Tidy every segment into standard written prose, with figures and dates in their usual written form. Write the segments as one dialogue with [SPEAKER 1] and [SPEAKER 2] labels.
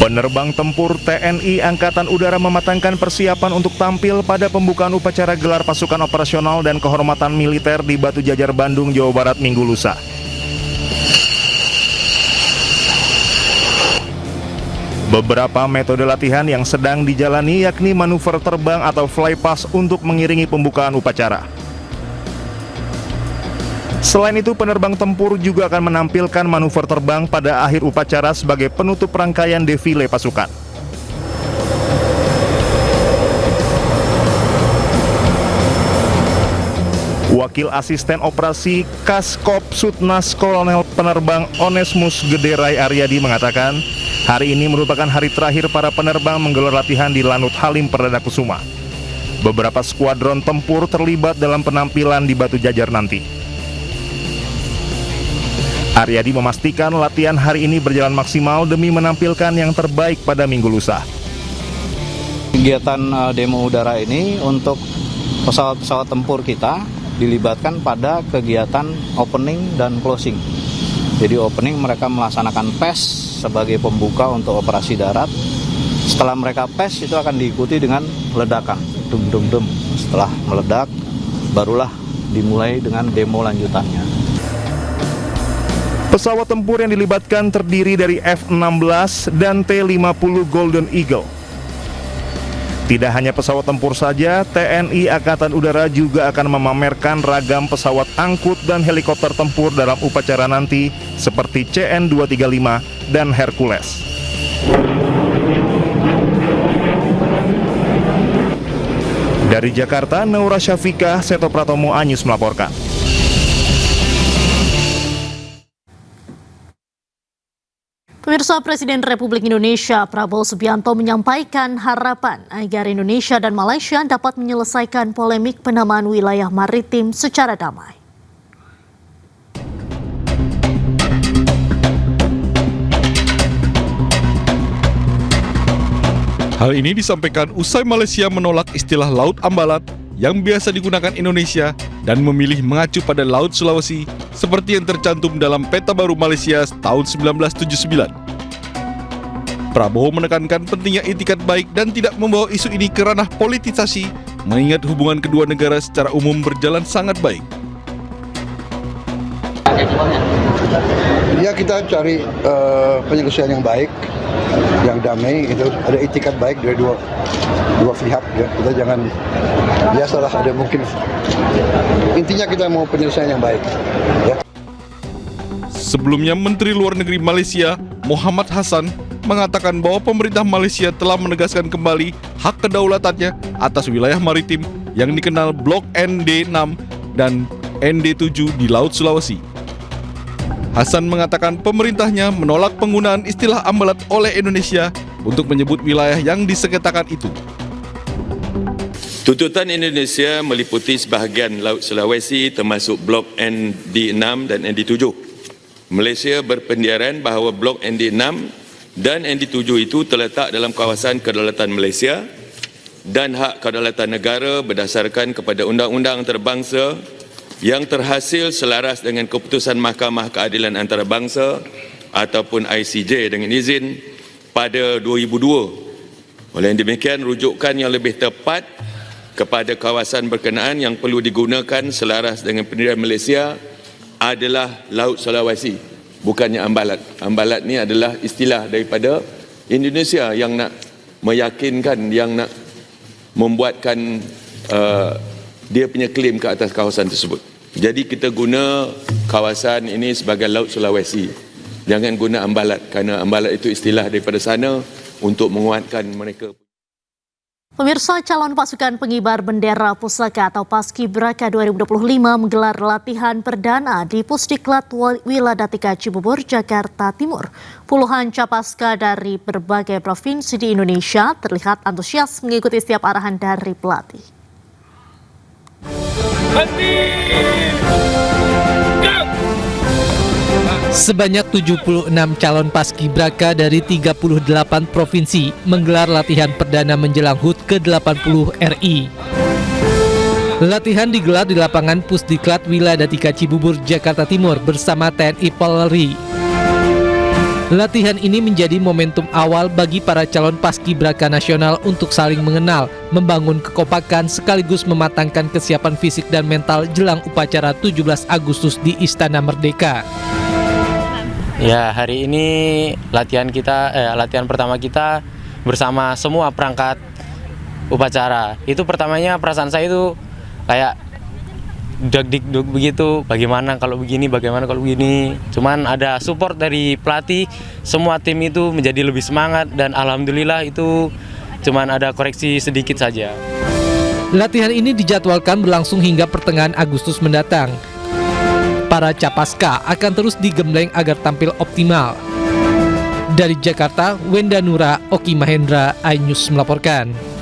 [SPEAKER 1] Penerbang tempur TNI Angkatan Udara mematangkan persiapan untuk tampil pada pembukaan upacara gelar pasukan operasional dan kehormatan militer di Batu Jajar, Bandung, Jawa Barat Minggu lusa. Beberapa metode latihan yang sedang dijalani yakni manuver terbang atau flypass untuk mengiringi pembukaan upacara. Selain itu, penerbang tempur juga akan menampilkan manuver terbang pada akhir upacara sebagai penutup rangkaian defile pasukan. Wakil Asisten Operasi Kaskop Sutnas Kolonel Penerbang Onesmus Gederai Aryadi mengatakan, hari ini merupakan hari terakhir para penerbang menggelar latihan di Lanut Halim Perdana Kusuma. Beberapa skuadron tempur terlibat dalam penampilan di Batu Jajar nanti. Aryadi memastikan latihan hari ini berjalan maksimal demi menampilkan yang terbaik pada minggu lusa.
[SPEAKER 2] Kegiatan demo udara ini untuk pesawat-pesawat tempur kita dilibatkan pada kegiatan opening dan closing. Jadi opening mereka melaksanakan PES sebagai pembuka untuk operasi darat. Setelah mereka PES itu akan diikuti dengan ledakan, dum-dum-dum. Setelah meledak, barulah dimulai dengan demo lanjutannya.
[SPEAKER 1] Pesawat tempur yang dilibatkan terdiri dari F-16 dan T-50 Golden Eagle. Tidak hanya pesawat tempur saja, TNI Angkatan Udara juga akan memamerkan ragam pesawat angkut dan helikopter tempur dalam upacara nanti seperti CN-235 dan Hercules. Dari Jakarta, Naura Syafiqah, Seto Pratomo, Anyus melaporkan.
[SPEAKER 3] Pemirsa, Presiden Republik Indonesia Prabowo Subianto menyampaikan harapan agar Indonesia dan Malaysia dapat menyelesaikan polemik penamaan wilayah maritim secara damai.
[SPEAKER 4] Hal ini disampaikan usai Malaysia menolak istilah Laut Ambalat yang biasa digunakan Indonesia dan memilih mengacu pada Laut Sulawesi seperti yang tercantum dalam peta baru Malaysia tahun 1979. Prabowo menekankan pentingnya itikat baik dan tidak membawa isu ini ke ranah politisasi, mengingat hubungan kedua negara secara umum berjalan sangat baik.
[SPEAKER 5] Ya, kita cari penyelesaian yang baik, yang damai, itu ada itikat baik dari dua pihak. Ya. Kita jangan biasalah ada mungkin intinya kita mau penyelesaian yang baik. Ya.
[SPEAKER 4] Sebelumnya, Menteri Luar Negeri Malaysia Muhammad Hassan mengatakan bahwa pemerintah Malaysia telah menegaskan kembali hak kedaulatannya atas wilayah maritim yang dikenal Blok ND6 dan ND7 di Laut Sulawesi. Hassan mengatakan pemerintahnya menolak penggunaan istilah ambalat oleh Indonesia untuk menyebut wilayah yang disengketakan itu.
[SPEAKER 6] Tuntutan Indonesia meliputi sebahagian Laut Sulawesi termasuk Blok ND6 dan ND7. Malaysia berpendirian bahawa Blok ND6 dan ND7 itu terletak dalam kawasan kedaulatan Malaysia dan hak kedaulatan negara berdasarkan kepada undang-undang antarabangsa yang terhasil selaras dengan keputusan Mahkamah Keadilan Antarabangsa ataupun ICJ dengan izin pada 2002. Oleh demikian, rujukan yang lebih tepat kepada kawasan berkenaan yang perlu digunakan selaras dengan pendirian Malaysia adalah Laut Sulawesi, bukannya ambalat. Ambalat ni adalah istilah daripada Indonesia yang nak meyakinkan, yang nak membuatkan dia punya klaim ke atas kawasan tersebut. Jadi kita guna kawasan ini sebagai Laut Sulawesi. Jangan guna ambalat, kerana ambalat itu istilah daripada sana untuk menguatkan mereka.
[SPEAKER 3] Pemirsa, calon pasukan pengibar bendera pusaka atau Paskibraka 2025 menggelar latihan perdana di Pusdiklat Wiladatika Cibubur, Jakarta Timur. Puluhan capaska dari berbagai provinsi di Indonesia terlihat antusias mengikuti setiap arahan dari pelatih.
[SPEAKER 7] Sebanyak 76 calon paskibraka dari 38 provinsi menggelar latihan perdana menjelang HUT ke-80 RI. Latihan digelar di lapangan Pusdiklat Wiladatika Cibubur, Jakarta Timur bersama TNI Polri. Latihan ini menjadi momentum awal bagi para calon paskibraka nasional untuk saling mengenal, membangun kekompakan sekaligus mematangkan kesiapan fisik dan mental jelang upacara 17 Agustus di Istana Merdeka.
[SPEAKER 8] Ya, hari ini latihan pertama kita bersama semua perangkat upacara. Itu pertamanya perasaan saya itu kayak deg-deg begitu, bagaimana kalau begini, bagaimana kalau begini. Cuman ada support dari pelatih, semua tim itu menjadi lebih semangat dan alhamdulillah itu cuman ada koreksi sedikit saja.
[SPEAKER 7] Latihan ini dijadwalkan berlangsung hingga pertengahan Agustus mendatang. Para capaska akan terus digembleng agar tampil optimal. Dari Jakarta, Wenda Nura, Oki Mahendra, iNews melaporkan.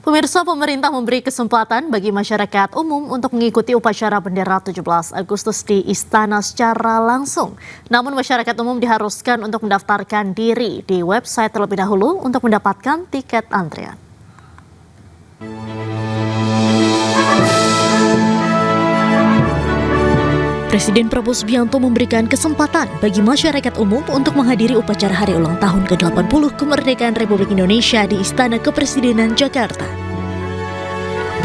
[SPEAKER 3] Pemirsa, pemerintah memberi kesempatan bagi masyarakat umum untuk mengikuti upacara bendera 17 Agustus di Istana secara langsung. Namun masyarakat umum diharuskan untuk mendaftarkan diri di website terlebih dahulu untuk mendapatkan tiket antrian. Presiden Prabowo Subianto memberikan kesempatan bagi masyarakat umum untuk menghadiri upacara hari ulang tahun ke-80 kemerdekaan Republik Indonesia di Istana Kepresidenan Jakarta.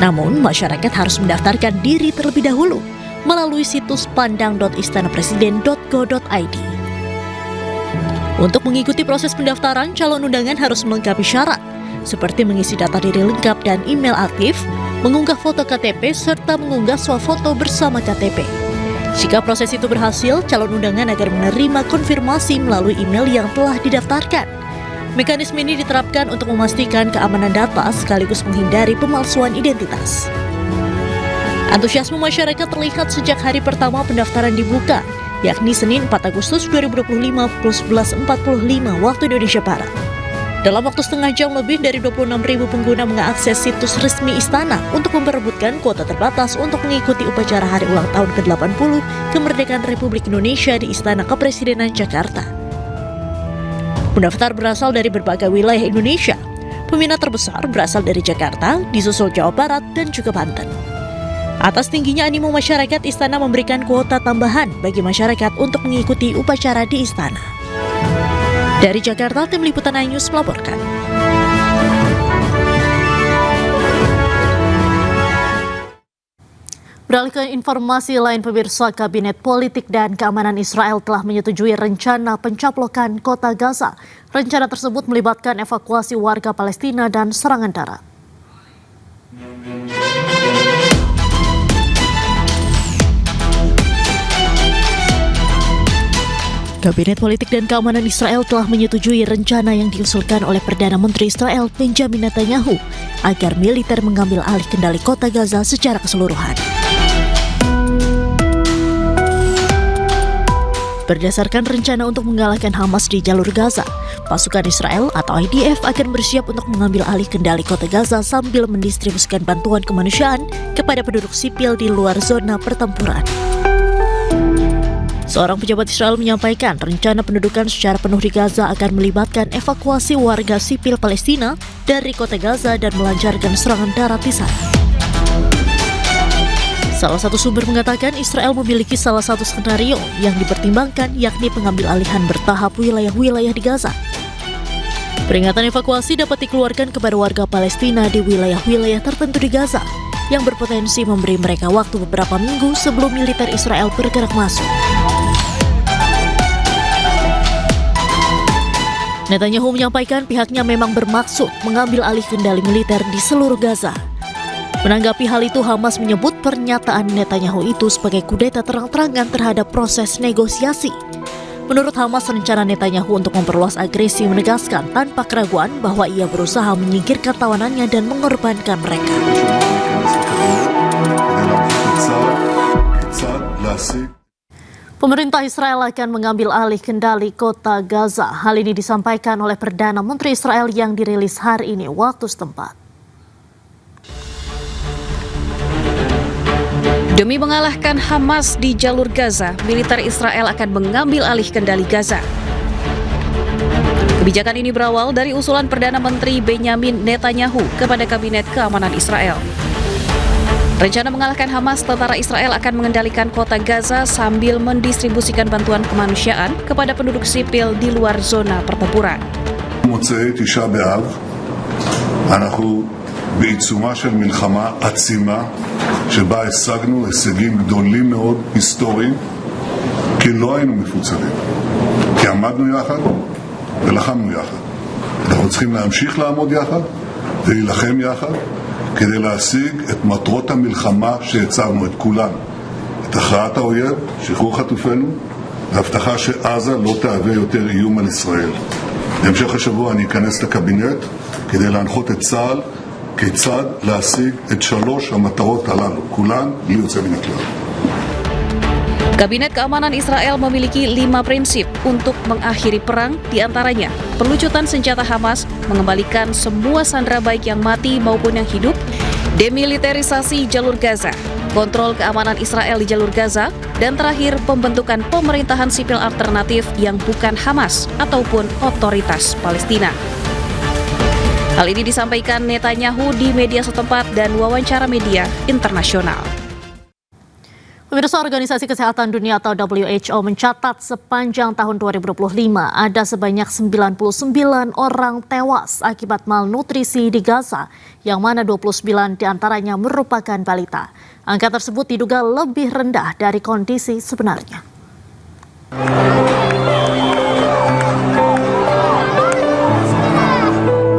[SPEAKER 3] Namun, masyarakat harus mendaftarkan diri terlebih dahulu melalui situs pandang.istanapresiden.go.id. Untuk mengikuti proses pendaftaran, calon undangan harus melengkapi syarat, seperti mengisi data diri lengkap dan email aktif, mengunggah foto KTP, serta mengunggah swafoto bersama KTP. Jika proses itu berhasil, calon undangan akan menerima konfirmasi melalui email yang telah didaftarkan. Mekanisme ini diterapkan untuk memastikan keamanan data sekaligus menghindari pemalsuan identitas. Antusiasme masyarakat terlihat sejak hari pertama pendaftaran dibuka, yakni Senin 4 Agustus 2025 pukul 11.45 waktu Indonesia Barat. Dalam waktu setengah jam, lebih dari 26.000 pengguna mengakses situs resmi Istana untuk memperebutkan kuota terbatas untuk mengikuti upacara hari ulang tahun ke-80 kemerdekaan Republik Indonesia di Istana Kepresidenan Jakarta. Pendaftar berasal dari berbagai wilayah Indonesia. Peminat terbesar berasal dari Jakarta, disusul Jawa Barat, dan juga Banten. Atas tingginya animo masyarakat, Istana memberikan kuota tambahan bagi masyarakat untuk mengikuti upacara di Istana. Dari Jakarta, tim liputan iNews melaporkan. Beralih ke informasi lain, pemirsa, Kabinet Politik dan Keamanan Israel telah menyetujui rencana pencaplokan kota Gaza. Rencana tersebut melibatkan evakuasi warga Palestina dan serangan darat. Kabinet Politik dan Keamanan Israel telah menyetujui rencana yang diusulkan oleh Perdana Menteri Israel Benjamin Netanyahu agar militer mengambil alih kendali kota Gaza secara keseluruhan. Berdasarkan rencana untuk mengalahkan Hamas di jalur Gaza, pasukan Israel atau IDF akan bersiap untuk mengambil alih kendali kota Gaza sambil mendistribusikan bantuan kemanusiaan kepada penduduk sipil di luar zona pertempuran. Seorang pejabat Israel menyampaikan rencana pendudukan secara penuh di Gaza akan melibatkan evakuasi warga sipil Palestina dari kota Gaza dan melancarkan serangan darat di sana. Salah satu sumber mengatakan Israel memiliki salah satu skenario yang dipertimbangkan, yakni pengambil alihan bertahap wilayah-wilayah di Gaza. Peringatan evakuasi dapat dikeluarkan kepada warga Palestina di wilayah-wilayah tertentu di Gaza yang berpotensi memberi mereka waktu beberapa minggu sebelum militer Israel bergerak masuk. Netanyahu menyampaikan pihaknya memang bermaksud mengambil alih kendali militer di seluruh Gaza. Menanggapi hal itu, Hamas menyebut pernyataan Netanyahu itu sebagai kudeta terang-terangan terhadap proses negosiasi. Menurut Hamas, rencana Netanyahu untuk memperluas agresi menegaskan tanpa keraguan bahwa ia berusaha menyingkirkan tawanannya dan mengorbankan mereka. Pemerintah Israel akan mengambil alih kendali kota Gaza. Hal ini disampaikan oleh Perdana Menteri Israel yang dirilis hari ini waktu setempat.
[SPEAKER 9] Demi mengalahkan Hamas di jalur Gaza, militer Israel akan mengambil alih kendali Gaza. Kebijakan ini berawal dari usulan Perdana Menteri Benjamin Netanyahu kepada Kabinet Keamanan Israel. Rencana mengalahkan Hamas, tentara Israel akan mengendalikan kota Gaza sambil mendistribusikan bantuan kemanusiaan kepada penduduk sipil di luar zona pertempuran.
[SPEAKER 10] מוצאי תשעה באב אנחנו בעיצומה של מלחמה עצימה שבה השגנו הישגים גדולים מאוד היסטוריים כי לא היינו מפוצלים, כי עמדנו יחד ולחמנו יחד. אנחנו צריכים להמשיך לעמוד יחד ולהילחם יחד כדי להשיג את מטרות המלחמה שהצבנו, את כולן, את הכרעת האויב, שחרור חטופינו והבטחה שעזה לא תהווה יותר איום על ישראל. בהמשך השבוע אני אכנס לקבינט כדי להנחות את צה"ל כיצד להשיג את 3 המטרות הללו, כולן בלי יוצא מן הכלל.
[SPEAKER 9] Kabinet Keamanan Israel memiliki 5 prinsip untuk mengakhiri perang, diantaranya pelucutan senjata Hamas, mengembalikan semua sandera baik yang mati maupun yang hidup, demilitarisasi jalur Gaza, kontrol keamanan Israel di jalur Gaza, dan terakhir pembentukan pemerintahan sipil alternatif yang bukan Hamas ataupun otoritas Palestina. Hal ini disampaikan Netanyahu di media setempat dan wawancara media internasional.
[SPEAKER 3] Pemirsa, Organisasi Kesehatan Dunia atau WHO mencatat sepanjang tahun 2025 ada sebanyak 99 orang tewas akibat malnutrisi di Gaza, yang mana 29 diantaranya merupakan balita. Angka tersebut diduga lebih rendah dari kondisi sebenarnya.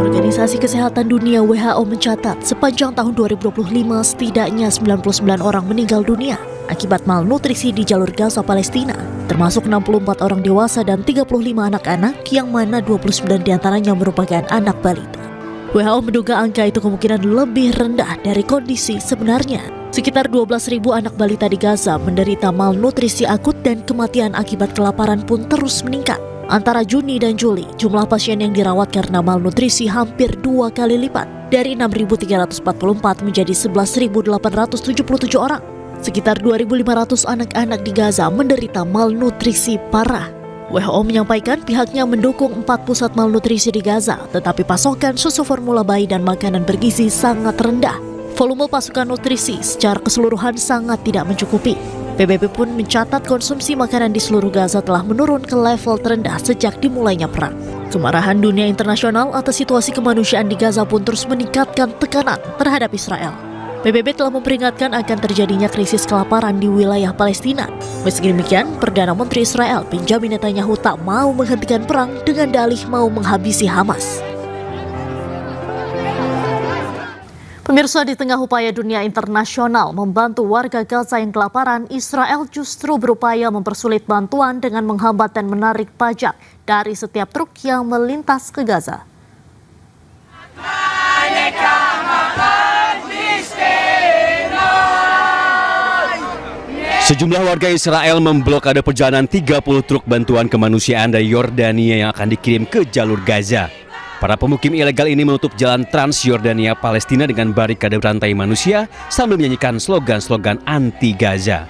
[SPEAKER 3] Organisasi Kesehatan Dunia WHO mencatat sepanjang tahun 2025 setidaknya 99 orang meninggal dunia akibat malnutrisi di jalur Gaza Palestina, termasuk 64 orang dewasa dan 35 anak-anak, yang mana 29 diantaranya merupakan anak balita. WHO menduga angka itu kemungkinan lebih rendah dari kondisi sebenarnya. Sekitar 12.000 anak balita di Gaza menderita malnutrisi akut dan kematian akibat kelaparan pun terus meningkat. Antara Juni dan Juli, jumlah pasien yang dirawat karena malnutrisi hampir 2 kali lipat, dari 6.344 menjadi 11.877 orang. Sekitar 2.500 anak-anak di Gaza menderita malnutrisi parah. WHO menyampaikan pihaknya mendukung 4 pusat malnutrisi di Gaza, tetapi pasokan susu formula bayi dan makanan bergizi sangat rendah. Volume pasukan nutrisi secara keseluruhan sangat tidak mencukupi. PBB pun mencatat konsumsi makanan di seluruh Gaza telah menurun ke level terendah sejak dimulainya perang. Kemarahan dunia internasional atas situasi kemanusiaan di Gaza pun terus meningkatkan tekanan terhadap Israel. PBB telah memperingatkan akan terjadinya krisis kelaparan di wilayah Palestina. Meski demikian, Perdana Menteri Israel Benjamin Netanyahu tak mau menghentikan perang dengan dalih mau menghabisi Hamas. Pemirsa, di tengah upaya dunia internasional membantu warga Gaza yang kelaparan, Israel justru berupaya mempersulit bantuan dengan menghambat dan menarik pajak dari setiap truk yang melintas ke Gaza.
[SPEAKER 11] Sejumlah warga Israel memblokade perjalanan 30 truk bantuan kemanusiaan dari Yordania yang akan dikirim ke jalur Gaza. Para pemukim ilegal ini menutup jalan Trans Yordania Palestina dengan barikade rantai manusia sambil menyanyikan slogan-slogan anti Gaza.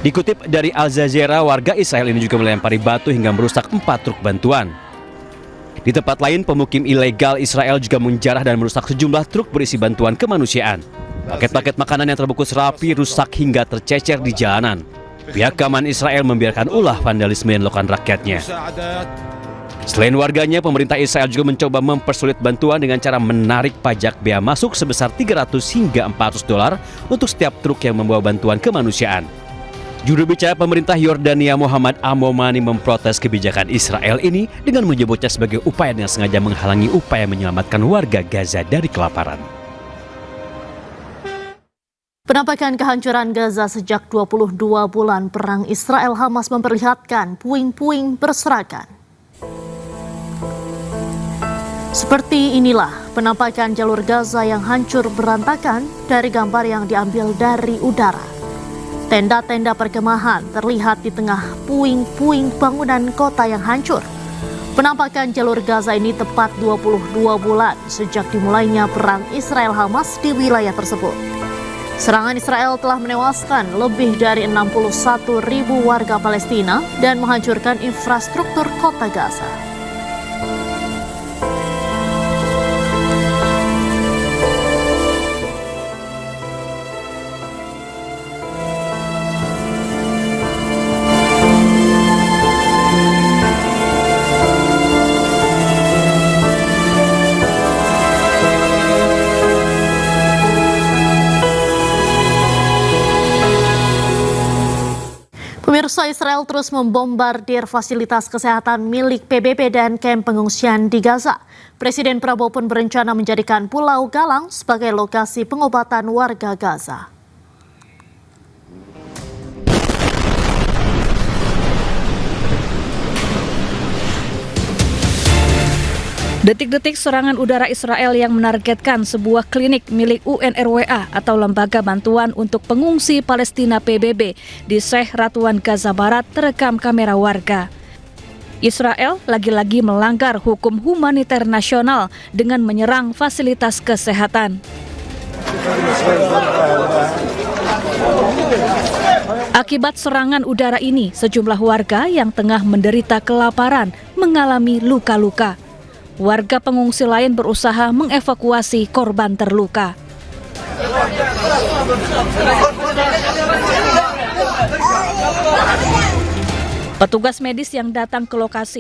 [SPEAKER 11] Dikutip dari Al Jazeera, warga Israel ini juga melempari batu hingga merusak 4 truk bantuan. Di tempat lain, pemukim ilegal Israel juga menjarah dan merusak sejumlah truk berisi bantuan kemanusiaan. Paket-paket makanan yang terbungkus rapi rusak hingga tercecer di jalanan. Pihak keamanan Israel membiarkan ulah vandalisme yang dilakukan rakyatnya. Selain warganya, pemerintah Israel juga mencoba mempersulit bantuan dengan cara menarik pajak bea masuk sebesar $300 hingga $400 untuk setiap truk yang membawa bantuan kemanusiaan. Juru bicara pemerintah Yordania Muhammad Amomani memprotes kebijakan Israel ini dengan menyebutnya sebagai upaya dengan sengaja menghalangi upaya menyelamatkan warga Gaza dari kelaparan.
[SPEAKER 3] Penampakan kehancuran Gaza sejak 22 bulan perang Israel-Hamas memperlihatkan puing-puing berserakan. Seperti inilah penampakan jalur Gaza yang hancur berantakan dari gambar yang diambil dari udara. Tenda-tenda perkemahan terlihat di tengah puing-puing bangunan kota yang hancur. Penampakan jalur Gaza ini tepat 22 bulan sejak dimulainya perang Israel-Hamas di wilayah tersebut. Serangan Israel telah menewaskan lebih dari 61.000 warga Palestina dan menghancurkan infrastruktur kota Gaza. Pemirsa, Israel terus membombardir fasilitas kesehatan milik PBB dan kamp pengungsian di Gaza. Presiden Prabowo pun berencana menjadikan Pulau Galang sebagai lokasi pengobatan warga Gaza.
[SPEAKER 9] Detik-detik serangan udara Israel yang menargetkan sebuah klinik milik UNRWA atau Lembaga Bantuan untuk Pengungsi Palestina PBB di Sheikh Ratuan, Gaza Barat terekam kamera warga. Israel lagi-lagi melanggar hukum humaniter nasional dengan menyerang fasilitas kesehatan. Akibat serangan udara ini, sejumlah warga yang tengah menderita kelaparan mengalami luka-luka. Warga pengungsi lain berusaha mengevakuasi korban terluka. Petugas medis yang datang ke lokasi